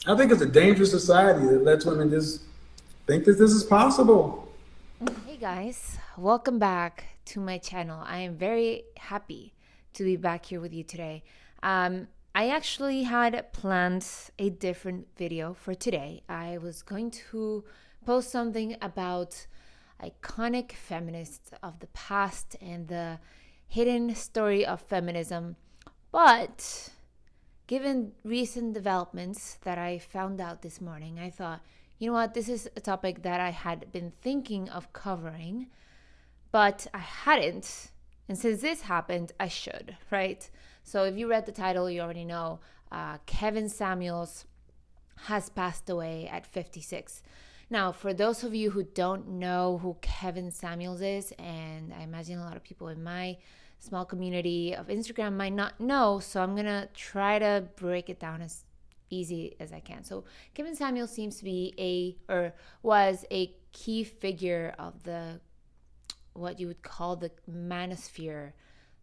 I think it's a dangerous society that lets women just think that this is possible. Hey guys, welcome back to my channel. I am very happy to be back here with you today. I actually had planned a different video for today. I was going to post something about iconic feminists of the past and the hidden story of feminism, but given recent developments that I found out this morning, I thought, you know what, this is a topic that I had been thinking of covering, but I hadn't. And since this happened, I should, right? So if you read the title, you already know Kevin Samuels has passed away at 56. Now, for those of you who don't know who Kevin Samuels is, and I imagine a lot of people in my small community of Instagram might not know, so I'm gonna try to break it down as easy as I can. So, Kevin Samuels seems to be was a key figure of the what you would call the manosphere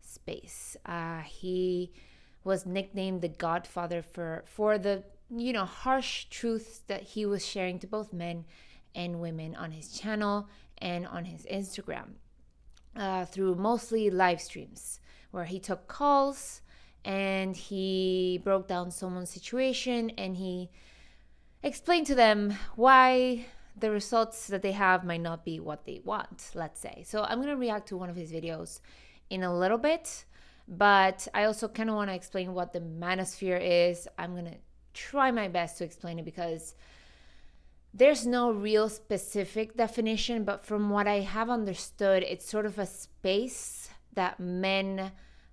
space. He was nicknamed the Godfather for the harsh truths that he was sharing to both men and women on his channel and on his Instagram through mostly live streams where he took calls and he broke down someone's situation and he explained to them why the results that they have might not be what they want, let's say. So I'm going to react to one of his videos in a little bit, but I also kind of want to explain what the manosphere is. I'm going to try my best to explain it because there's no real specific definition, but from what I have understood, it's sort of a space that men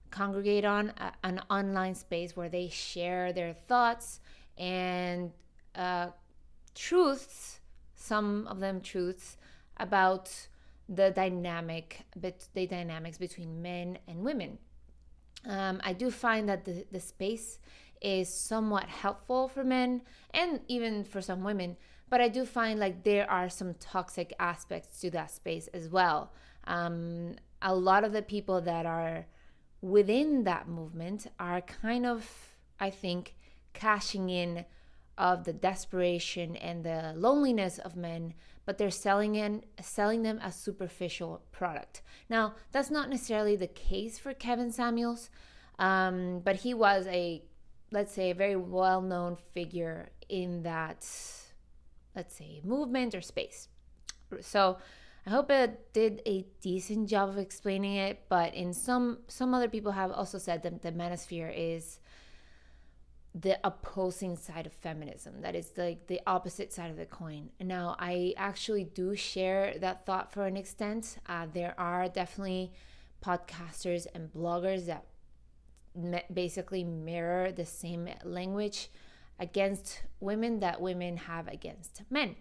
congregate on, an online space where they share their thoughts and truths, some of them truths, about the dynamics between men and women. I do find that the space is somewhat helpful for men and even for some women, but I do find like there are some toxic aspects to that space as well. A lot of the people that are within that movement are kind of, I think, cashing in of the desperation and the loneliness of men, but they're selling them a superficial product. Now, that's not necessarily the case for Kevin Samuels, but he was let's say, a very well-known figure in that, let's say, movement or space. So I hope it did a decent job of explaining it, but in some other people have also said that the manosphere is the opposing side of feminism, that is like the opposite side of the coin. Now, I actually do share that thought for an extent. There are definitely podcasters and bloggers that basically mirror the same language against women that women have against men.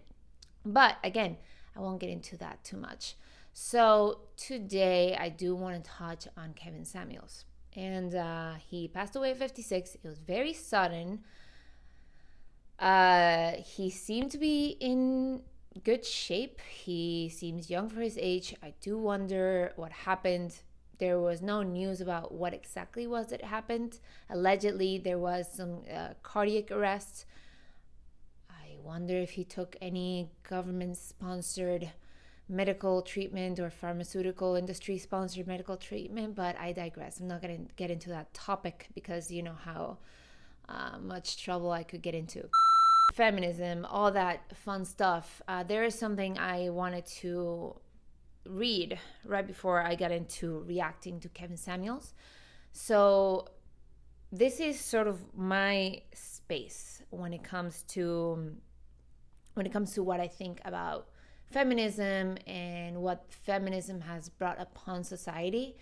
But again, I won't get into that too much. So today I do want to touch on Kevin Samuels. And he passed away at 56. It was very sudden. He seemed to be in good shape. He seems young for his age. I do wonder what happened. There was no news about what exactly was that happened. Allegedly, there was some cardiac arrest. I wonder if he took any government-sponsored medical treatment or pharmaceutical industry sponsored medical treatment, but I digress. I'm not going to get into that topic because you know how much trouble I could get into. Feminism, all that fun stuff. There is something I wanted to read right before I got into reacting to Kevin Samuels. So this is sort of my space when it comes to what I think about feminism and what feminism has brought upon society.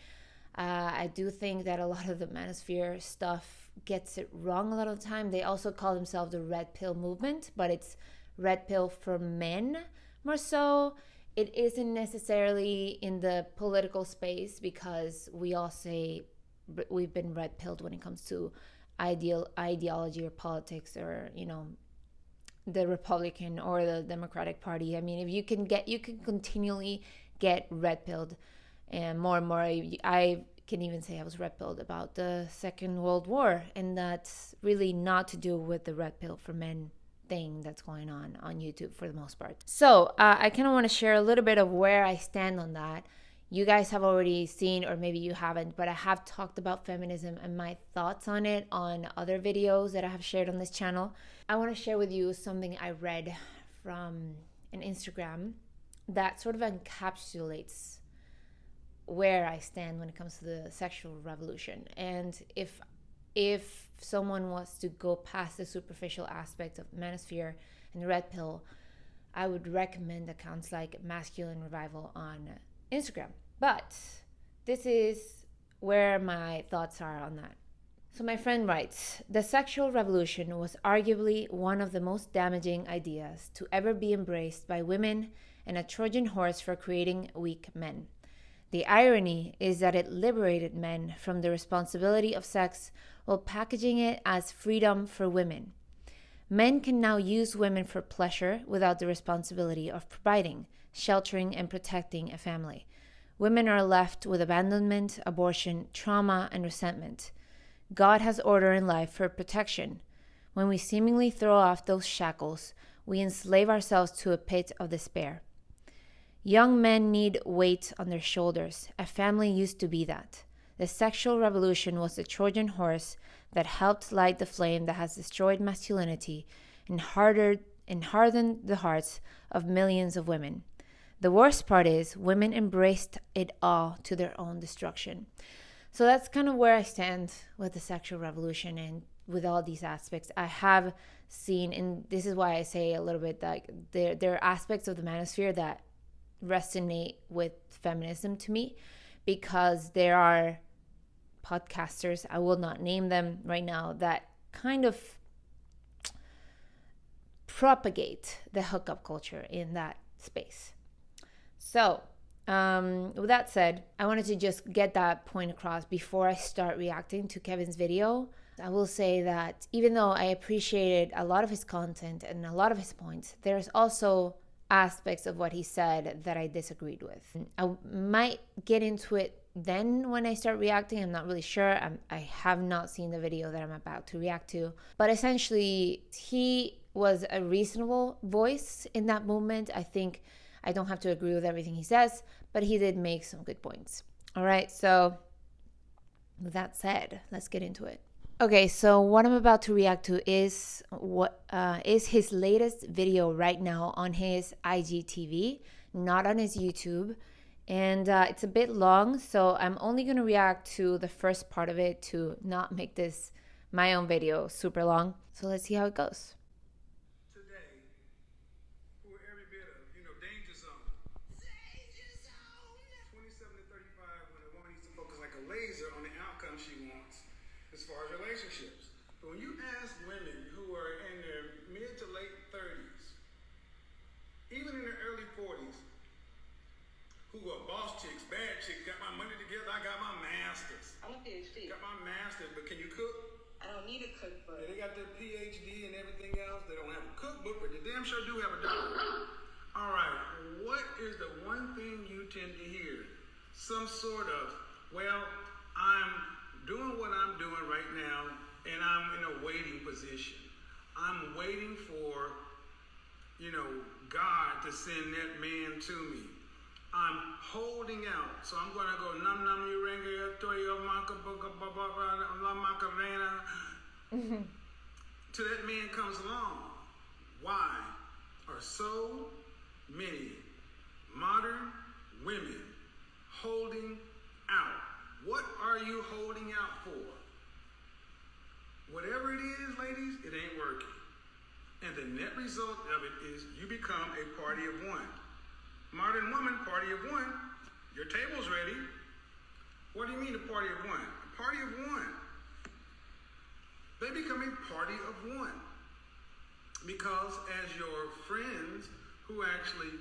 I do think that a lot of the manosphere stuff gets it wrong a lot of the time. They also call themselves the red pill movement, but it's red pill for men more so. It isn't necessarily in the political space because we all say we've been red pilled when it comes to ideology or politics or the Republican or the Democratic Party. I mean, if you can continually get red pilled, and more. I can even say I was red pilled about the Second World War, and that's really not to do with the red pill for men thing that's going on YouTube for the most part. So I kind of want to share a little bit of where I stand on that. You guys have already seen, or maybe you haven't, but I have talked about feminism and my thoughts on it on other videos that I have shared on this channel. I want to share with you something I read from an Instagram that sort of encapsulates where I stand when it comes to the sexual revolution. And if someone was to go past the superficial aspects of Manosphere and the Red Pill, I would recommend accounts like Masculine Revival on Instagram. But this is where my thoughts are on that. So my friend writes, the sexual revolution was arguably one of the most damaging ideas to ever be embraced by women and a Trojan horse for creating weak men. The irony is that it liberated men from the responsibility of sex while packaging it as freedom for women. Men can now use women for pleasure without the responsibility of providing, sheltering, and protecting a family. Women are left with abandonment, abortion, trauma, and resentment. God has order in life for protection. When we seemingly throw off those shackles, we enslave ourselves to a pit of despair. Young men need weight on their shoulders. A family used to be that. The sexual revolution was the Trojan horse that helped light the flame that has destroyed masculinity and hardened the hearts of millions of women. The worst part is women embraced it all to their own destruction. So that's kind of where I stand with the sexual revolution and with all these aspects. I have seen, and this is why I say a little bit that there are aspects of the manosphere that resonate with feminism to me, because there are podcasters, I will not name them right now, that kind of propagate the hookup culture in that space. So with that said, I wanted to just get that point across before I start reacting to Kevin's video. I will say that even though I appreciated a lot of his content and a lot of his points, there's also aspects of what he said that I disagreed with. I might get into it then when I start reacting. I'm not really sure. I have not seen the video that I'm about to react to. But essentially, he was a reasonable voice in that moment. I think I don't have to agree with everything he says, but he did make some good points. All right, so with that said, let's get into it. Okay, so what I'm about to react to is his latest video right now on his IGTV, not on his YouTube. And it's a bit long, so I'm only going to react to the first part of it to not make this my own video super long. So let's see how it goes. Today, we're every bit of, danger zone. Danger zone! 27 to 35, when a woman needs to focus like a laser on the outcome she wants as far as relationships. But when you ask women who are in their mid to late 30s, even in their early 40s, who are boss chicks, bad chicks, got my money together, I got my master's. I'm a PhD. Got my master's, but can you cook? I don't need a cookbook. Yeah, they got their PhD and everything else. They don't have a cookbook, but they damn sure do have a doctorate. All right, what is the one thing you tend to hear? Some sort of, well, I'm doing what I'm doing right now, and I'm in a waiting position. I'm waiting for, God to send that man to me. I'm holding out, so I'm gonna go num num urenga toyo maka boka la macarena till that man comes along. Why are so many modern women holding out? What are you holding out for? Whatever it is, ladies, it ain't working. And the net result of it is you become a party of one. Modern woman, party of one. Your table's ready. What do you mean a party of one? A party of one. They become a party of one. Because as your friends who actually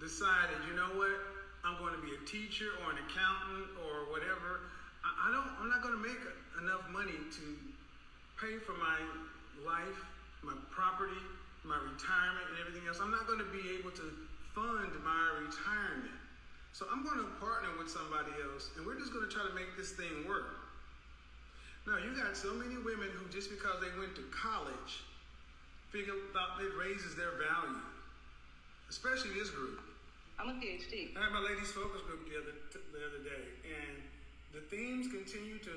decided, you know what, I'm going to be a teacher or an accountant or whatever, I'm not going to make enough money to pay for my life, my property, my retirement and everything else. I'm not going to be able to fund my retirement. So I'm going to partner with somebody else, and we're just going to try to make this thing work. Now, you got so many women who, just because they went to college, figure out it raises their value, especially this group. I'm a PhD. I had my ladies focus group the other day, and the themes continue to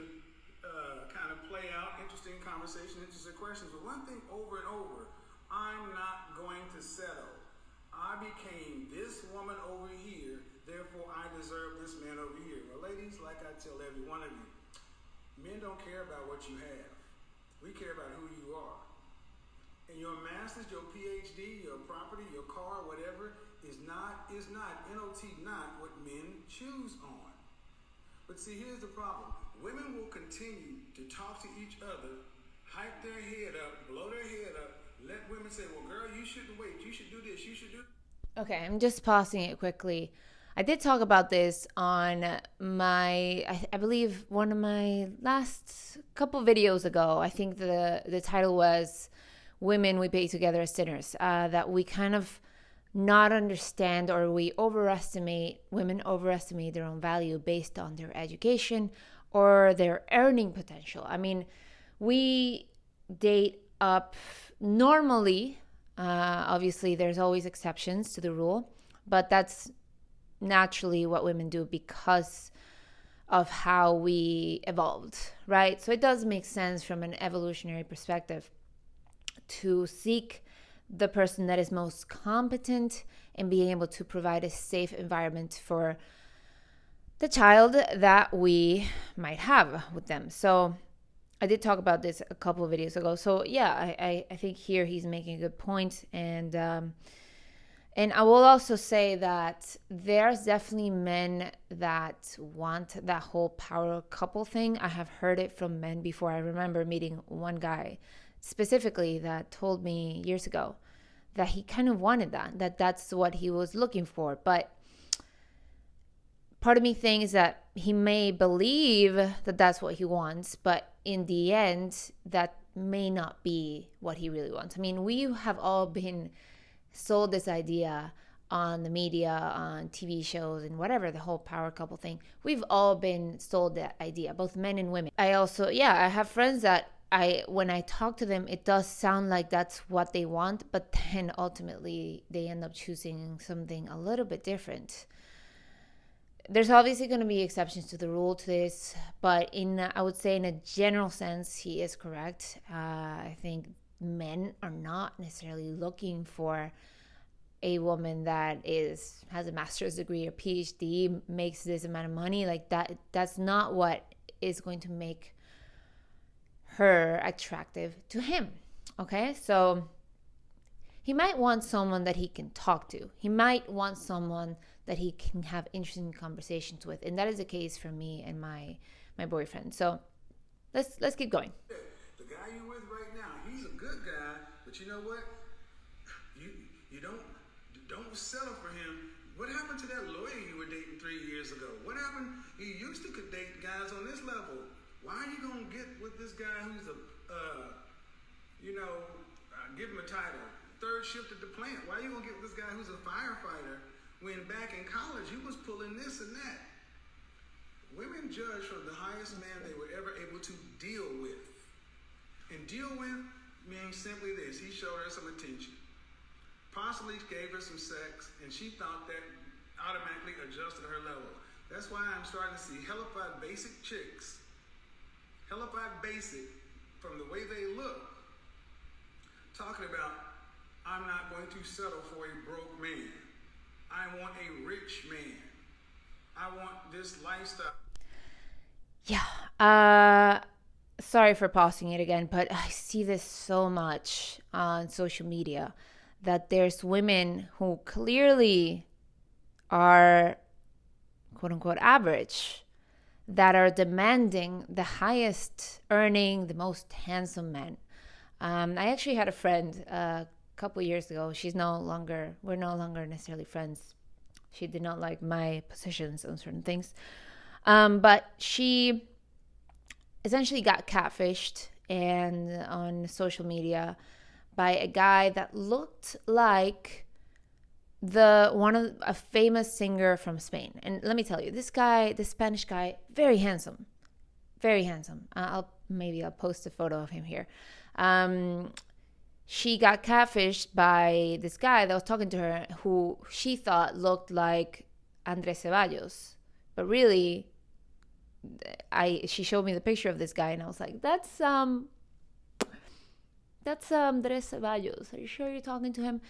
kind of play out, interesting conversation, interesting questions. But one thing over and over, I'm not going to settle. I became this woman over here, therefore I deserve this man over here. Well, ladies, like I tell every one of you, men don't care about what you have. We care about who you are. And your master's, your PhD, your property, your car, whatever, is not what men choose on. But see, here's the problem. Women will continue to talk to each other, hype their head up, blow their head up, let women say, well, girl, you shouldn't wait. You should do this. You should do. Okay, I'm just pausing it quickly. I did talk about this on I believe one of my last couple videos ago. I think the title was Women We Pay Together as Sinners. That we kind of not understand, or women overestimate their own value based on their education or their earning potential. I mean, we date up normally. Obviously, there's always exceptions to the rule, but that's naturally what women do because of how we evolved, right? So it does make sense from an evolutionary perspective to seek the person that is most competent and being able to provide a safe environment for the child that we might have with them. So I did talk about this a couple of videos ago. So yeah, I think here he's making a good point. And I will also say that there's definitely men that want that whole power couple thing. I have heard it from men before. I remember meeting one guy specifically that told me years ago that he kind of wanted that's what he was looking for. But part of me thinks that he may believe that that's what he wants, but in the end, that may not be what he really wants. I mean, we have all been sold this idea on the media, on TV shows and whatever, the whole power couple thing. We've all been sold that idea, both men and women. I have friends that when I talk to them, it does sound like that's what they want, but then ultimately they end up choosing something a little bit different. There's obviously going to be exceptions to the rule to this, but I would say in a general sense, he is correct. I think men are not necessarily looking for a woman that has a master's degree or PhD, makes this amount of money. Like that's not what is going to make her attractive to him. Okay, so he might want someone that he can talk to. He might want someone that he can have interesting conversations with, and that is the case for me and my boyfriend. So let's keep going. The guy you're with right now, he's a good guy, but you know what? You don't settle for him. What happened to that lawyer you were dating 3 years ago? What happened? You used to could date guys on this level. Why are you gonna get with this guy who's give him a title, third shift at the plant? Why are you gonna get with this guy who's a firefighter when back in college you was pulling this and that? Women judge from the highest man they were ever able to deal with. And deal with means simply this: he showed her some attention, possibly gave her some sex, and she thought that automatically adjusted her level. That's why I'm starting to see hellified basic chicks, hellified basic from the way they look, talking about, I'm not going to settle for a broke man. I want a rich man. I want this lifestyle. Yeah. Sorry for pausing it again, but I see this so much on social media that there's women who clearly are quote unquote average that are demanding the highest earning, the most handsome men. I actually had a friend a couple years ago. we're no longer necessarily friends. She did not like my positions on certain things. But she essentially got catfished and on social media by a guy that looked like a famous singer from Spain. And let me tell you, this Spanish guy, very handsome, very handsome. I'll post a photo of him here. she got catfished by this guy that was talking to her, who she thought looked like Andres Ceballos, but really, she showed me the picture of this guy, and I was like, that's Andres Ceballos. Are you sure you're talking to him?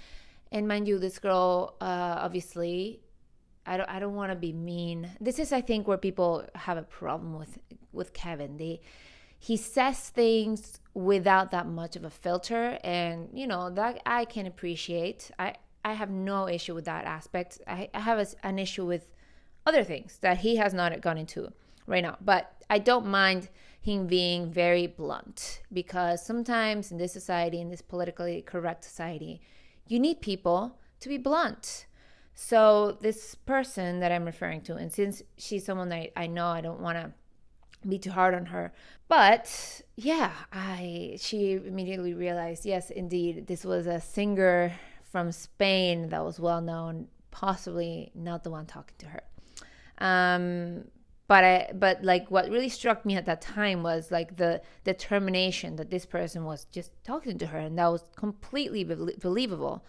And mind you, this girl, obviously, I don't want to be mean. This is, I think, where people have a problem with Kevin. He says things without that much of a filter, and that I can appreciate. I have no issue with that aspect. I have an issue with other things that he has not gone into right now, but I don't mind him being very blunt, because sometimes in this society, in this politically correct society, you need people to be blunt. So this person that I'm referring to, and since she's someone that I know, I don't want to be too hard on her, but yeah, she immediately realized, yes, indeed, this was a singer from Spain that was well known, possibly not the one talking to her. But like, what really struck me at that time was like the determination that this person was just talking to her, and that was completely believable.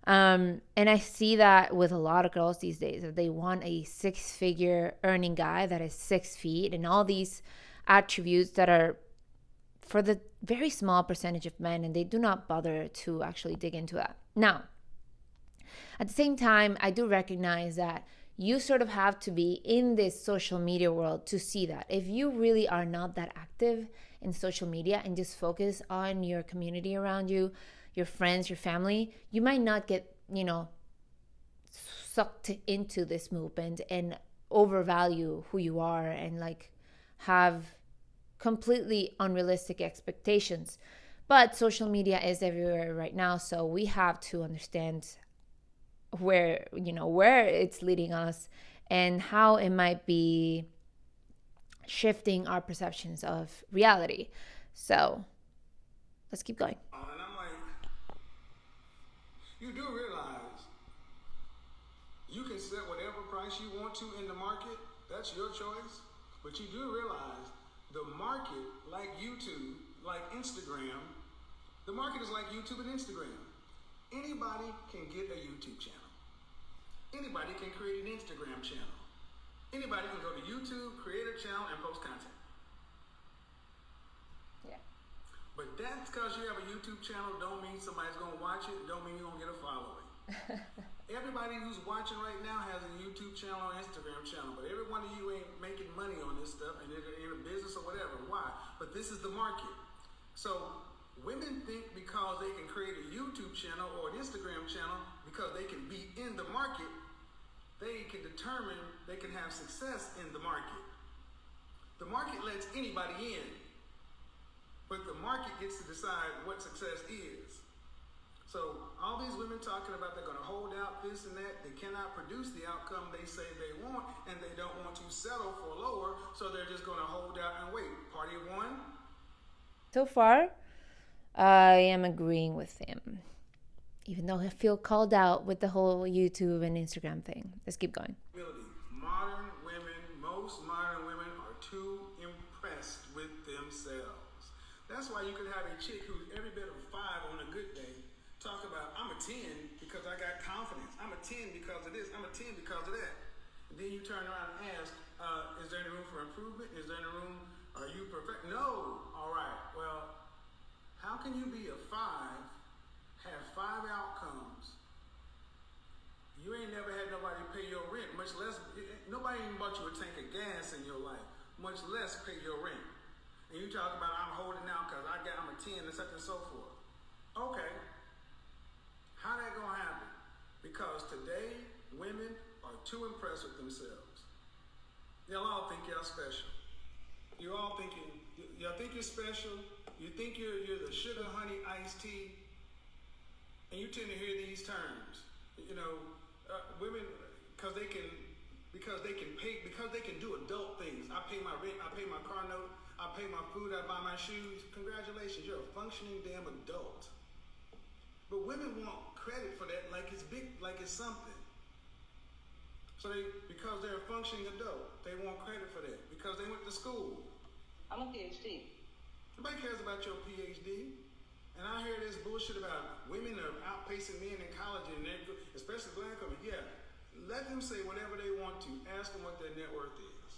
And I see that with a lot of girls these days, that they want a 6-figure earning guy that is 6 feet, and all these attributes that are for the very small percentage of men, and they do not bother to actually dig into that. Now, at the same time, I do recognize that you sort of have to be in this social media world to see that. If you really are not that active in social media and just focus on your community around you, your friends, your family, you might not get, sucked into this movement and overvalue who you are, and like have completely unrealistic expectations. But social media is everywhere right now, so we have to understand where it's leading us, and how it might be shifting our perceptions of reality. So let's keep going. And I'm like, you do realize you can set whatever price you want to in the market. That's your choice. But you do realize the market, like YouTube, like Instagram, the market is like YouTube and Instagram. Anybody can get a YouTube channel. Anybody can create an Instagram channel. Anybody can go to YouTube, create a channel, and post content. Yeah. But that's because you have a YouTube channel don't mean somebody's going to watch it, don't mean you're going to get a following. Everybody who's watching right now has a YouTube channel or Instagram channel, but every one of you ain't making money on this stuff, and they're in a business or whatever. Why? But this is the market. So women think because they can create a YouTube channel or an Instagram channel, because they can be in the market, they can determine they can have success in the market. The market lets anybody in, but the market gets to decide what success is. So all these women talking about they're going to hold out this and that, they cannot produce the outcome they say they want, and they don't want to settle for lower, so they're just going to hold out and wait. Party of one? So far, I am agreeing with him, even though I feel called out with the whole YouTube and Instagram thing. Let's keep going. Modern women, most modern women are too impressed with themselves. That's why you could have a chick who's every bit of 5 on a good day talk about, I'm a 10 because I got confidence. I'm a 10 because of this. I'm a 10 because of that. And then you turn around and ask, is there any room for improvement? Is there any room? Are you perfect? No. All right. Well, how can you be a 5, have 5 outcomes? You ain't never had nobody pay your rent, much less, nobody even bought you a tank of gas in your life, much less pay your rent. And you talk about, I'm holding out because I'm a 10 and such and so forth. Okay. How that gonna happen? Because today, women are too impressed with themselves. Y'all all think y'all special. Y'all think you're special. You think you're the sugar, honey, iced tea. And you tend to hear these terms. Women, because they can do adult things. I pay my rent, I pay my car note, I pay my food, I buy my shoes. Congratulations, you're a functioning damn adult. But women want credit for that like it's big, like it's something. So because they're a functioning adult, they want credit for that because they went to school. I'm a PhD. Nobody cares about your PhD. And I hear this bullshit about women are outpacing men in college, and especially black women. Yeah, let them say whatever they want to. Ask them what their net worth is.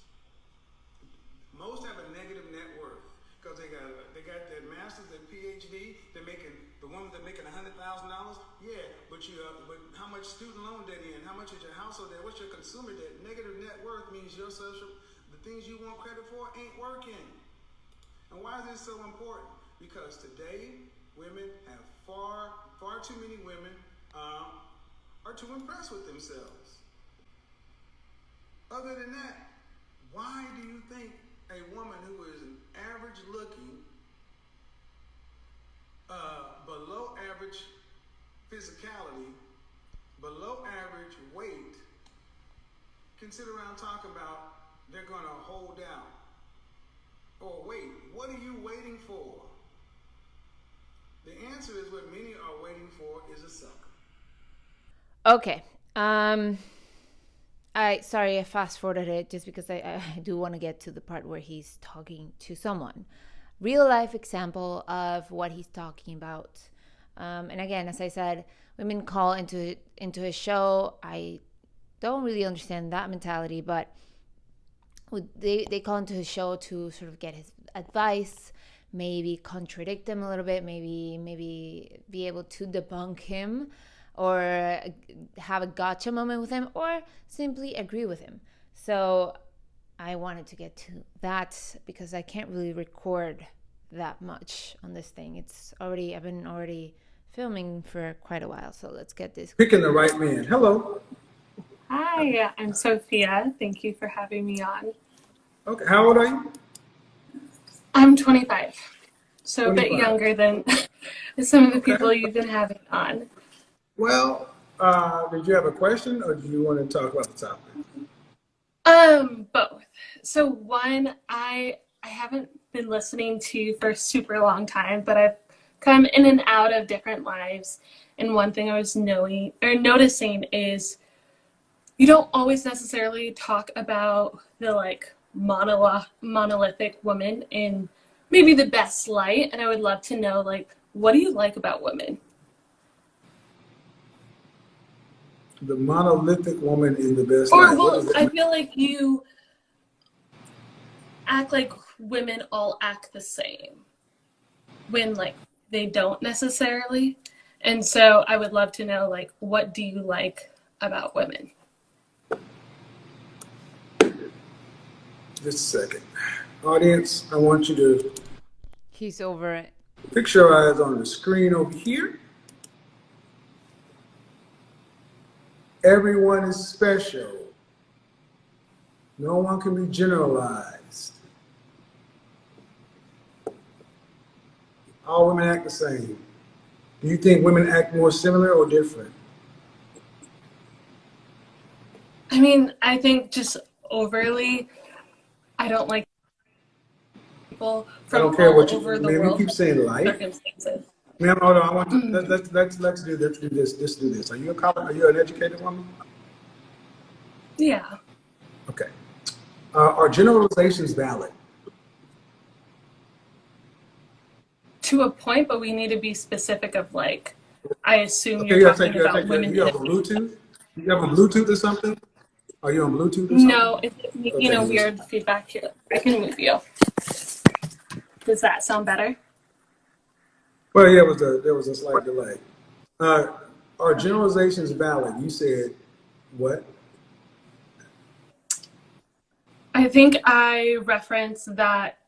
Most have a negative net worth because they got their masters, their PhD. They're making the woman that's making $100,000. Yeah, but how much student loan debt in? How much is your household debt? What's your consumer debt? Negative net worth means the things you want credit for ain't working. And why is this so important? Because today women have far too many women are too impressed with themselves. Other than that, why do you think a woman who is an average looking, below average physicality, below average weight, can sit around talking about they're gonna hold out? Or wait, what are you waiting for? The answer is what many are waiting for is a sucker. Okay. I fast forwarded it just because I do want to get to the part where he's talking to someone. Real life example of what he's talking about. And again, as I said, women call into his show. I don't really understand that mentality, but they call into his show to sort of get his advice, maybe contradict him a little bit, maybe be able to debunk him, or have a gotcha moment with him, or simply agree with him. So I wanted to get to that because I can't really record that much on this thing. I've been already filming for quite a while, so let's get this. Picking the right man. Hello. Hi, I'm Sophia. Thank you for having me on. Okay, how old are you? I'm 25, so 25. a bit younger than some of the people you've been having on. Well, did you have a question, or do you want to talk about the topic? Both. So one, I haven't been listening to you for a super long time, but I've come in and out of different lives. And one thing I was noticing is you don't always necessarily talk about the like monolithic woman in maybe the best light. And I would love to know, like, what do you like about women? The monolithic woman in the best Or, light. well, I feel like you act like women all act the same when, like, they don't necessarily. And so I would love to know, like, what do you like about women? Just a second. Audience, I want you to He's over it. fix your eyes on the screen over here. Everyone is special. No one can be generalized. All women act the same. Do you think women act more similar or different? I mean, I think just overly, I don't like people I from don't care all what you, over the man, you world keep saying like. circumstances. Ma'am, hold on. I want to, let's do this. Let's do this. Are you an educated woman? Yeah. Okay. Are generalizations valid? To a point, but we need to be specific of, like, I assume Okay, you're talking about women. you have a Bluetooth? You have a Bluetooth or something? Are you on Bluetooth or something? No, it's making a weird feedback here. I can move you. Does that sound better? Well, yeah, there was a slight delay. Are generalizations valid? You said what? I think I referenced that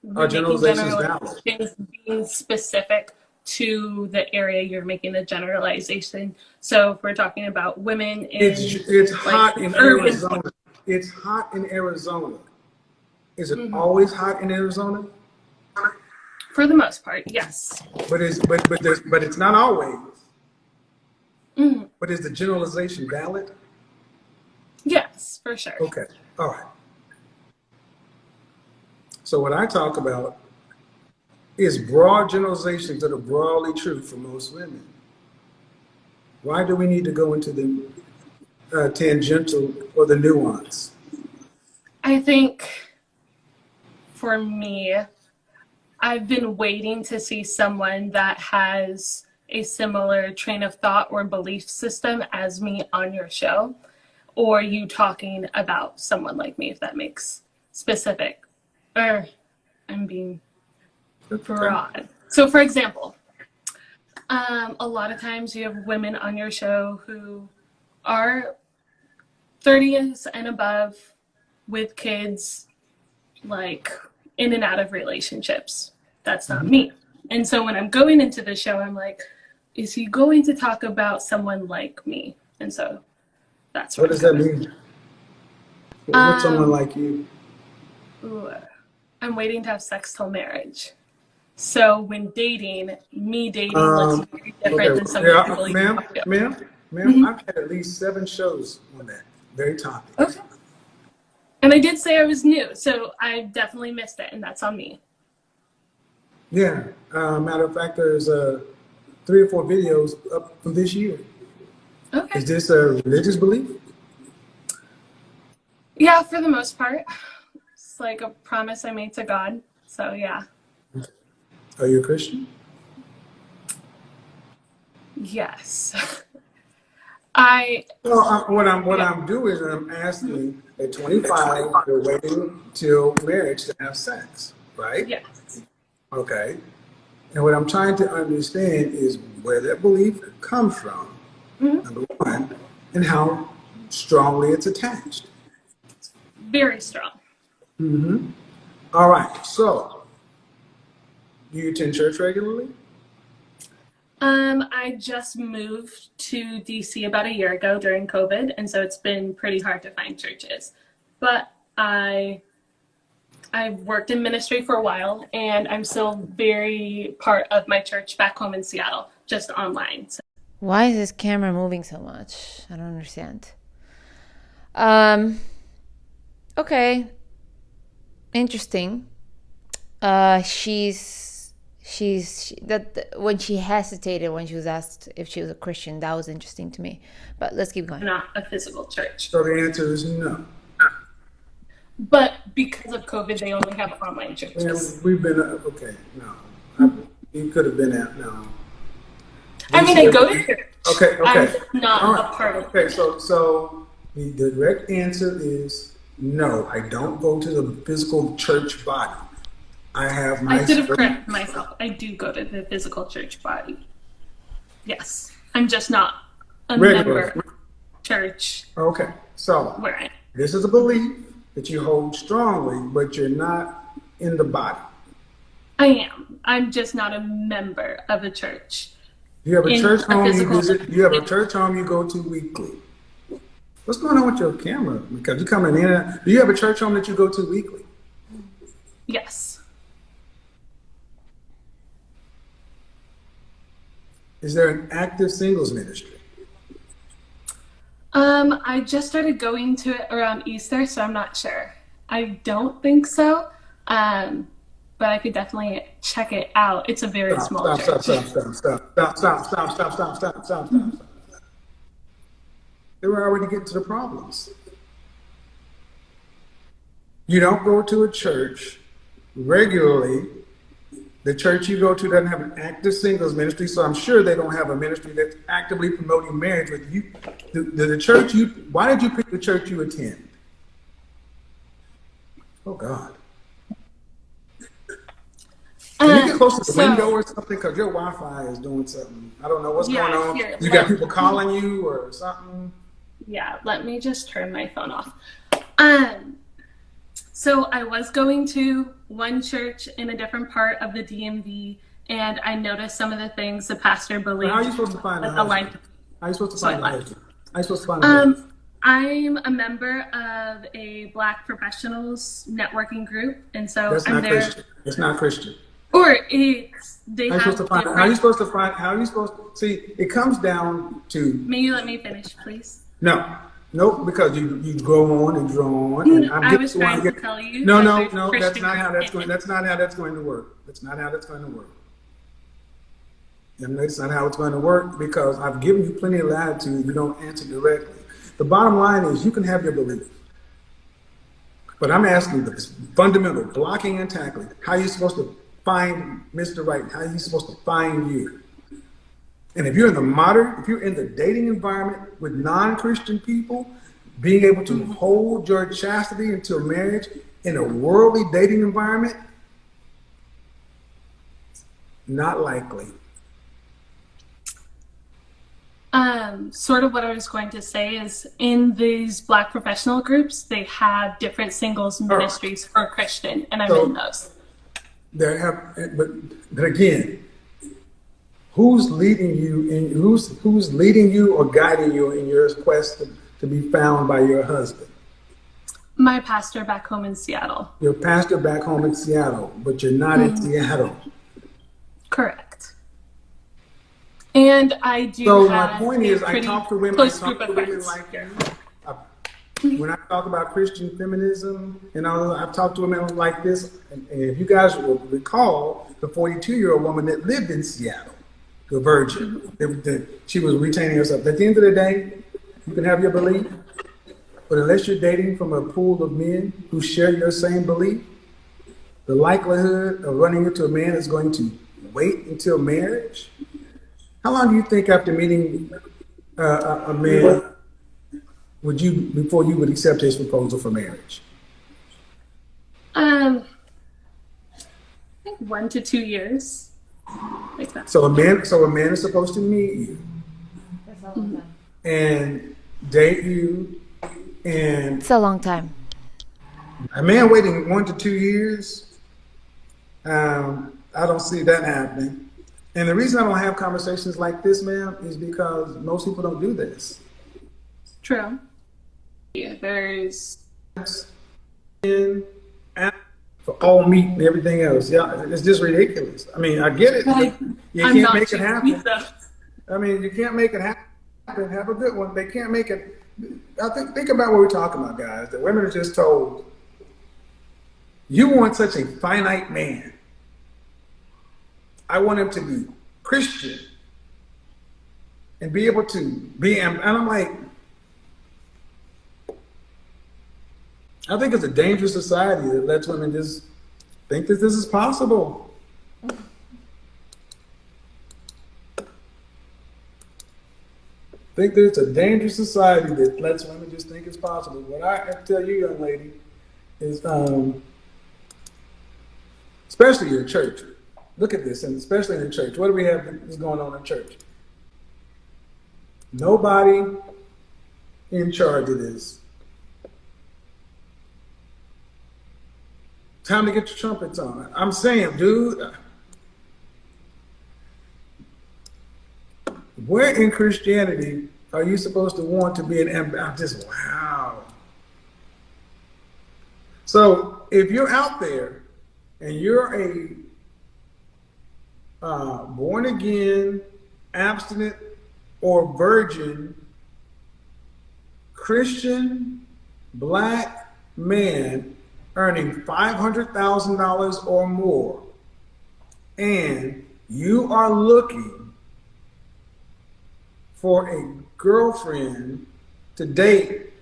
Are we're making generalizations valid? generalizations being specific to the area you're making the generalization. So if we're talking about women in It's hot in urban. Arizona. It's hot in Arizona. Is it always hot in Arizona? For the most part, yes. But it's not always. But is the generalization valid? Yes, for sure. Okay. All right. So what I talk about is broad generalizations that are broadly true for most women. Why do we need to go into the tangential or the nuance? I think for me, I've been waiting to see someone that has a similar train of thought or belief system as me on your show, or you talking about someone like me, if that makes specific, or I'm being broad. So for example, a lot of times you have women on your show who are 30s and above with kids, like in and out of relationships. That's not me. And so when I'm going into the show, I'm like, is he going to talk about someone like me? And so that's what does that mean? What's someone like you? I'm waiting to have sex till marriage. So when dating, me dating looks very different than some people. Ma'am, I've had at least 7 shows on that very topic. Okay. And I did say I was new, so I definitely missed it, and that's on me. Yeah. Matter of fact, there's 3 or 4 videos up from this year. Okay. Is this a religious belief? Yeah, for the most part. It's like a promise I made to God. So yeah. Are you a Christian? Yes. What I'm doing is I'm asking at 25, you're waiting till marriage to have sex, right? Yes. Okay. And what I'm trying to understand is where that belief comes from, number one, and how strongly it's attached. Very strong. All right. So, do you attend church regularly? I just moved to DC about a year ago during COVID, and so it's been pretty hard to find churches. But I've worked in ministry for a while, and I'm still very part of my church back home in Seattle, just online. So. Why is this camera moving so much? I don't understand. Okay. Interesting. When she hesitated when she was asked if she was a Christian, that was interesting to me. But let's keep going. Not a physical church. So the answer is no. But because of COVID, they only have online churches. And we've been okay. No, you could have been at no. I mean, I go to church. Okay. I'm not a part of. Okay, so the direct answer is no. I don't go to the physical church body. I should have corrected myself. I do go to the physical church body. Yes. I'm just not a member of church. Okay. So where I am. This is a belief that you hold strongly, but you're not in the body. I am. I'm just not a member of a church. You have a church home you visit. You have a church home you go to weekly. What's going on with your camera? Because you're coming in. Do you have a church home that you go to weekly? Yes. Is there an active singles ministry? I just started going to it around Easter, so I'm not sure. I don't think so, but I could definitely check it out. It's a very small church. Stop. They were already getting to the problems. You don't go to a church regularly. The church you go to doesn't have an active singles ministry, so I'm sure they don't have a ministry that's actively promoting marriage with you. The church why did you pick the church you attend? Oh God. Can you get close to the window or something? Because your Wi-Fi is doing something. I don't know what's going on. You got people calling you or something? Yeah, let me just turn my phone off. So I was going to one church in a different part of the DMV, and I noticed some of the things the pastor believed. How are you supposed to find a husband? How are you supposed to find a husband? How are you supposed to find a husband? I'm a member of a Black professionals networking group, and so That's I'm not there. Christian. It's not Christian. Or it's they How are you have supposed to find? How are you supposed to find? How are you supposed to see? It comes down to. May you let me finish, please? No, because you go on and draw on. And I was trying to tell you. No. That's not how that's going. That's not how that's going to work. That's not how that's going to work. And that's not how it's going to work because I've given you plenty of latitude. You don't answer directly. The bottom line is you can have your belief, but I'm asking the fundamental blocking and tackling. How are you supposed to find Mr. Right, how he's supposed to find you. And if you're in the dating environment with non-Christian people, being able to hold your chastity until marriage in a worldly dating environment, not likely. Sort of what I was going to say is in these Black professional groups, they have different singles ministries for Christian, and I'm in those. But again, who's leading you in who's leading you or guiding you in your quest to be found by your husband? My pastor back home in Seattle. Your pastor back home in Seattle, but you're not in Seattle. Correct. And I do. So have my point is, I talk to women like you. When I talk about Christian feminism, I've talked to women like this. And if you guys will recall, the 42-year-old woman that lived in Seattle, the virgin, she was retaining herself. At the end of the day, you can have your belief, but unless you're dating from a pool of men who share your same belief, the likelihood of running into a man is going to wait until marriage. How long do you think after meeting a man before you would accept his proposal for marriage? I think 1 to 2 years, like that. So a man is supposed to meet you and date you, and It's a long time. a man waiting 1 to 2 years. I don't see that happening. And the reason I don't have conversations like this, ma'am, is because most people don't do this. True. Yeah, there's for all meat and everything else. Yeah, it's just ridiculous. I mean, I get it. You can't make it happen. I mean, you can't make it happen. Have a good one. They can't make it. Think about what we're talking about, guys. The women are just told, you want such a finite man. I want him to be Christian and be able to be, and I'm like, I think it's a dangerous society that lets women just think that this is possible. I think that it's a dangerous society that lets women just think it's possible. What I have to tell you, young lady, is especially your church. Look at this, and especially in the church. What do we have that's going on in church? Nobody in charge of this. Time to get your trumpets on. I'm saying, dude, where in Christianity are you supposed to want to be an ambassador? Wow. So if you're out there and you're a born again, abstinent, or virgin Christian Black man earning $500,000 or more, and you are looking for a girlfriend to date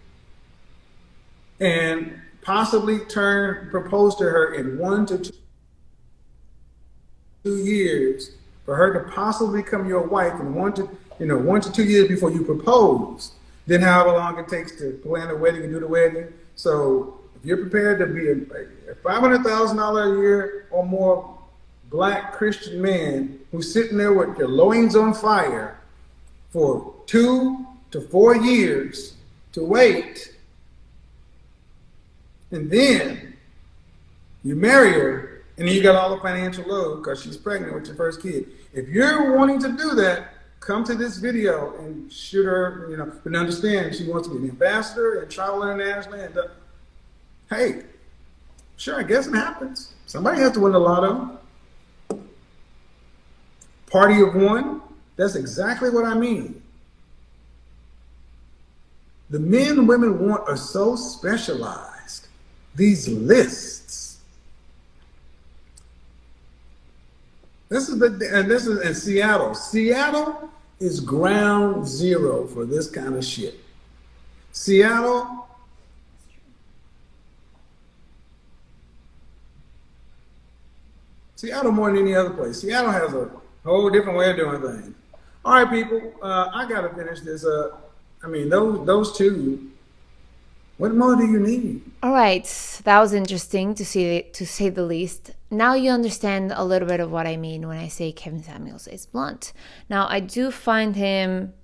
and possibly propose to her in 1 to 2 years, for her to possibly become your wife in 1 to 2 years before you propose, then however long it takes to plan a wedding and do the wedding. So if you're prepared to be a $500,000 a year or more Black Christian man who's sitting there with your loins on fire for 2 to 4 years to wait, and then you marry her, and then you got all the financial load because she's pregnant with your first kid. If you're wanting to do that, come to this video and shoot her, but understand she wants to be an ambassador and travel internationally. And hey, sure, I guess it happens. Somebody has to win the lotto. Party of one, that's exactly what I mean. The men and women want are so specialized. These lists. This is in Seattle. Seattle is ground zero for this kind of shit. Seattle Seattle more than any other place. Seattle has a whole different way of doing things. All right, people, I got to finish this up. I mean, those two, what more do you need? All right, that was interesting to say the least. Now you understand a little bit of what I mean when I say Kevin Samuels is blunt. Now, I do find him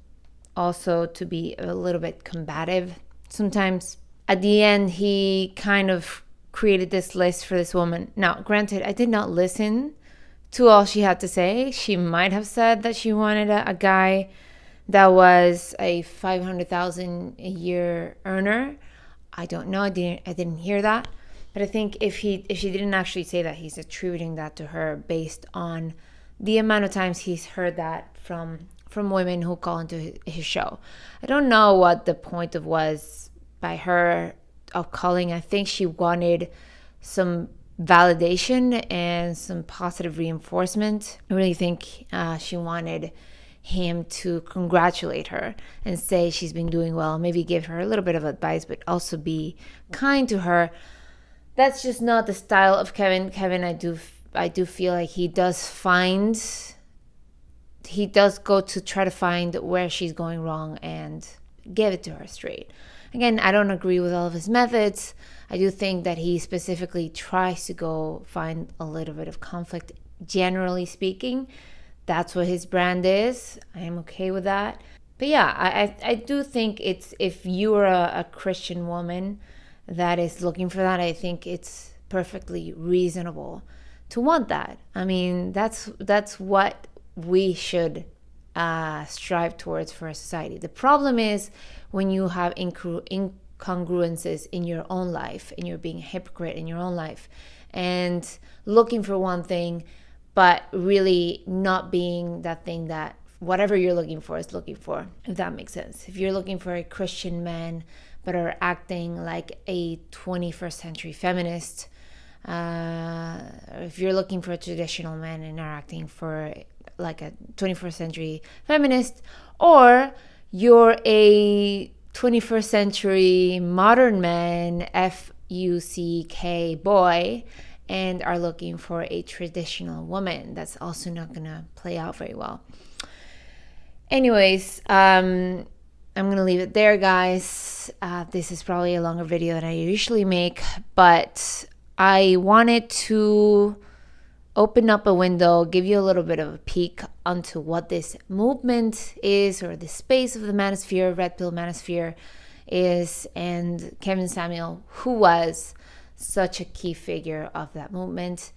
also to be a little bit combative sometimes. At the end, he kind of created this list for this woman. Now, granted, I did not listen to all she had to say. She might have said that she wanted a guy that was a $500,000 a year earner. I don't know. I didn't hear that. But I think if she didn't actually say that, he's attributing that to her based on the amount of times he's heard that from women who call into his show. I don't know what the point of was by her of calling. I think she wanted some validation and some positive reinforcement. I really think she wanted him to congratulate her and say she's been doing well, maybe give her a little bit of advice, but also be kind to her. That's just not the style of Kevin. Kevin, I do feel like he does go to try to find where she's going wrong and give it to her straight. Again, I don't agree with all of his methods. I do think that he specifically tries to go find a little bit of conflict. Generally speaking, that's what his brand is. I am okay with that. But yeah, I do think it's, if you are a Christian woman that is looking for that, I think it's perfectly reasonable to want that. I mean, that's what we should strive towards for a society. The problem is when you have incongruences in your own life and you're being a hypocrite in your own life and looking for one thing but really not being that thing that whatever you're looking for is looking for, if that makes sense. If you're looking for a Christian man but are acting like a 21st century feminist, if you're looking for a traditional man and are acting for like a 21st century feminist, or you're a 21st century modern man, FUCK boy, and are looking for a traditional woman, that's also not gonna play out very well. Anyways, I'm gonna leave it there, guys. This is probably a longer video than I usually make, but I wanted to open up a window, give you a little bit of a peek onto what this movement is, or the space of the Manosphere, Red Pill Manosphere is, and Kevin Samuel, who was such a key figure of that movement.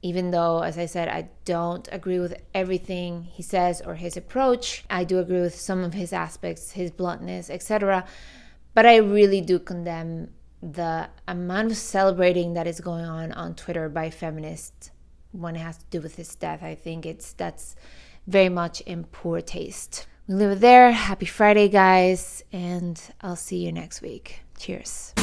Even though, as I said, I don't agree with everything he says or his approach, I do agree with some of his aspects, his bluntness, etc. But I really do condemn the amount of celebrating that is going on Twitter by feminists when it has to do with his death. I think that's very much in poor taste. We leave it there. Happy Friday, guys, and I'll see you next week. Cheers.